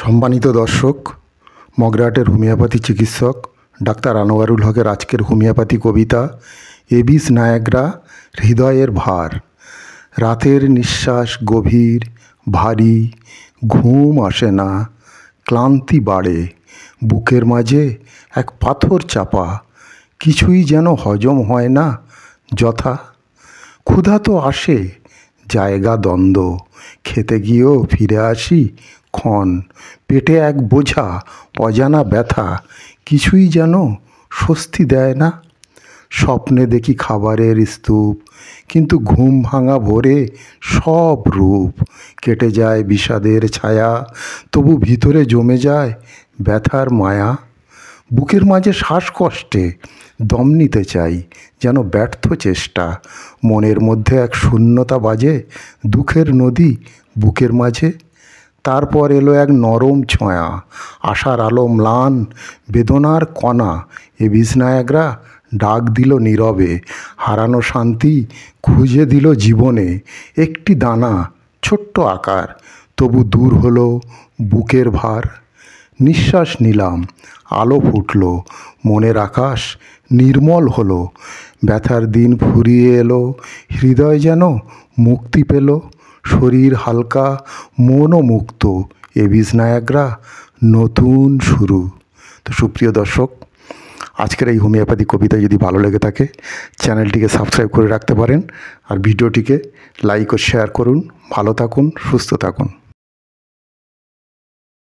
সম্মানিত দর্শক, মগরাহাটের হোমিওপ্যাথি চিকিৎসক ডাক্তার আনোয়ারুল হকের আজকের হোমিওপ্যাথি কবিতা এবিস নায়াগ্রা হৃদয়ের ভার। রাতের নিঃশ্বাস গভীর ভারী, ঘুম আসে না, ক্লান্তি বাড়ে, বুকের মাঝে এক পাথর চাপা, কিছুই যেন হজম হয় না যথা। ক্ষুধা তো আসে, জায়গা দ্বন্দ্ব, খেতে গিয়েও ফিরে আসি ক্ষণ, পেটে এক বোঝা অজানা ব্যথা, কিছুই যেন স্বস্তি দেয় না। স্বপ্নে দেখি খাবারের স্তূপ, কিন্তু ঘুম ভাঙা ভোরে সব রূপ কেটে যায় বিষাদের ছায়া, তবু ভিতরে জমে যায় ব্যথার মায়া। বুকের মাঝে শ্বাসকষ্টে দম নিতে চাই, যেন ব্যর্থ চেষ্টা, মনের মধ্যে এক শূন্যতা বাজে, দুঃখের নদী বুকের মাঝে। তারপর এলো এক নরম ছোঁয়া, আশার আলো ম্লান, বেদনার কণা, এবিস নায়াগ্রা ডাক দিল নীরবে, হারানো শান্তি খুঁজে দিল জীবনে। একটি দানা ছোট্ট আকার, তবু দূর হলো বুকের ভার। নিঃশ্বাস নিলাম, আলো ফুটল, মনের আকাশ নির্মল হলো, ব্যথার দিন ফুরিয়ে এলো, হৃদয় যেন মুক্তি পেল, শরীর হালকা মনও মুক্ত, এবিস নায়াগ্রা নতুন শুরু। তো সুপ্রিয় দর্শক, আজকের এই হোমিওপ্যাথি কবিতা যদি ভালো লেগে থাকে চ্যানেলটিকে সাবস্ক্রাইব করে রাখতে পারেন, আর ভিডিওটিকে লাইক ও শেয়ার করুন। ভালো থাকুন, সুস্থ থাকুন।